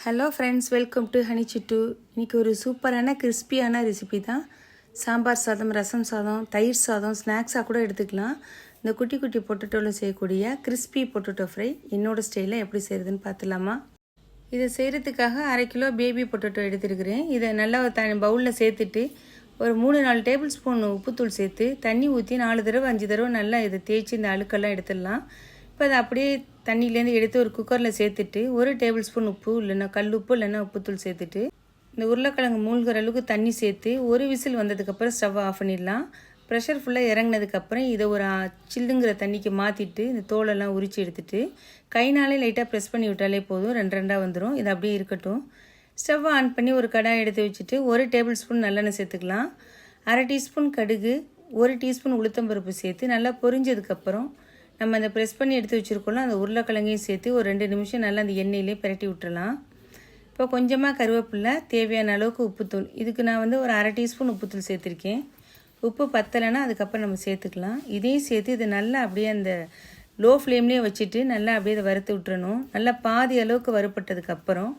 Hello friends, welcome to honey சிட்டு. இன்றைக்கி ஒரு சூப்பரான கிறிஸ்பியான ரெசிபி தான். சாம்பார் சாதம், ரசம் சாதம், தயிர் சாதம், ஸ்நாக்ஸாக கூட எடுத்துக்கலாம். இந்த குட்டி குட்டி பொட்டேட்டோவில் செய்யக்கூடிய கிறிஸ்பி பொட்டேட்டோ ஃப்ரை என்னோடய ஸ்டைலில் எப்படி செய்கிறதுன்னு பார்த்துலாமா? இதை செய்கிறதுக்காக 1/2 கிலோ பேபி பொட்டேட்டோ எடுத்துருக்கிறேன். இதை நல்லா பவுலில் சேர்த்துட்டு ஒரு 3-4 டேபிள் ஸ்பூன் உப்புத்தூள் சேர்த்து தண்ணி ஊற்றி 4 தடவை 5 தடவை நல்லா இதை தேய்ச்சி இந்த அழுக்கெல்லாம் எடுத்துடலாம். இப்போ அதை அப்படியே தண்ணியிலேருந்து எடுத்து ஒரு குக்கரில் சேர்த்துட்டு 1 டேபிள் ஸ்பூன் உப்பு இல்லைன்னா கல் உப்பு இல்லைன்னா உப்புத்தூள் சேர்த்துட்டு இந்த உருளைக்கிழங்கு மூழ்கிற அளவுக்கு தண்ணி சேர்த்து ஒரு விசில் வந்ததுக்கப்புறம் ஸ்டவ் ஆஃப் பண்ணிடலாம். ப்ரெஷர் ஃபுல்லாக இறங்கினதுக்கப்புறம் இதை ஒரு சில்லுங்கிற தண்ணிக்கு மாற்றிட்டு இந்த தோலெல்லாம் உரித்து எடுத்துட்டு கைனாலே லைட்டாக ப்ரெஸ் பண்ணி விட்டாலே போதும், 2 வந்துடும். இது அப்படியே இருக்கட்டும். ஸ்டவ் ஆன் பண்ணி ஒரு கடாய் எடுத்து வச்சுட்டு 1 டேபிள் ஸ்பூன் நல்லெண்ணெய் சேர்த்துக்கலாம். 1/2 டீஸ்பூன் கடுகு, 1 டீஸ்பூன் உளுத்தம்பருப்பு சேர்த்து நல்லா பொரிஞ்சதுக்கப்புறம் நம்ம அந்த ப்ரெஸ் பண்ணி எடுத்து வச்சுருக்கோம்ல அந்த உருளைக்கிழங்கையும் சேர்த்து ஒரு 2 நிமிஷம் நல்லா அந்த எண்ணெயிலே பிரட்டி விட்டுறலாம். இப்போ கொஞ்சமாக கருவேப்பிலை, தேவையான அளவுக்கு உப்புத்தூள். இதுக்கு நான் ஒரு 1/2 டீஸ்பூன் உப்புத்தூள் சேர்த்துருக்கேன். உப்பு பத்தலைன்னா அதுக்கப்புறம் நம்ம சேர்த்துக்கலாம். இதையும் சேர்த்து இதை நல்லா அப்படியே அந்த லோ ஃப்ளேம்லேயே வச்சுட்டு நல்லா அப்படியே இதை வறுத்து விட்டுறணும். நல்லா பாதி அளவுக்கு வறுப்பட்டதுக்கப்புறம்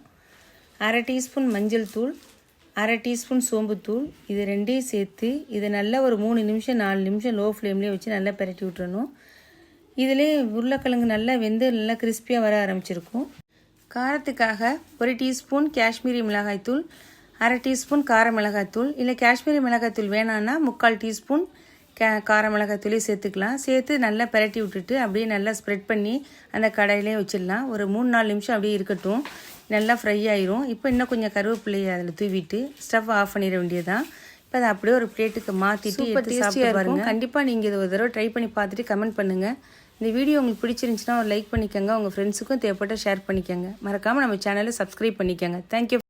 1/2 டீஸ்பூன் மஞ்சள் தூள், 1/2 டீஸ்பூன் சோம்புத்தூள், இது 2ஐயும் சேர்த்து இதை நல்லா ஒரு 3 நிமிஷம் 4 நிமிஷம் லோ ஃப்ளேம்லேயே வச்சு நல்லா பிரட்டி விட்டுறணும். இதிலே உருளைக்கிழங்கு நல்லா வெந்து நல்லா கிறிஸ்பியாக வர ஆரம்பிச்சிருக்கும். காரத்துக்காக 1 டீஸ்பூன் காஷ்மீரி மிளகாய்த்தூள், 1/2 டீஸ்பூன் கார மிளகாய்த்தூள், இல்லை காஷ்மீரி மிளகாய்த்தூள் வேணான்னா 3/4 டீஸ்பூன் கார மிளகாய்த்தூளையும் சேர்த்துக்கலாம். சேர்த்து நல்லா பிரட்டி விட்டுட்டு அப்படியே நல்லா ஸ்ப்ரெட் பண்ணி அந்த கடாயிலே வச்சிடலாம். ஒரு 3-4 நிமிஷம் அப்படியே இருக்கட்டும், நல்லா ஃப்ரை ஆயிரும். இப்போ இன்னும் கொஞ்சம் கருவேப்பிலையை அதில் தூவிட்டு ஸ்டவ் ஆஃப் பண்ணிட வேண்டியதான். இப்போ அதை அப்படியே ஒரு பிளேட்டுக்கு மாற்றிட்டு எடுத்து சாப்பிட்டு பாருங்கள். கண்டிப்பாக நீங்கள் இதை ஒரு தடவை ட்ரை பண்ணி பார்த்துட்டு கமெண்ட் பண்ணுங்கள். இந்த வீடியோ உங்களுக்கு பிடிச்சிருந்துச்சுன்னா ஒரு லைக் பண்ணிக்கோங்க. உங்கள் ஃப்ரெண்ட்ஸுக்கும் தேவைப்பட்ட ஷேர் பண்ணிக்கோங்க. மறக்காமல் நம்ம சேனலை சப்ஸ்கிரைப் பண்ணிக்கோங்க. தேங்க்யூ.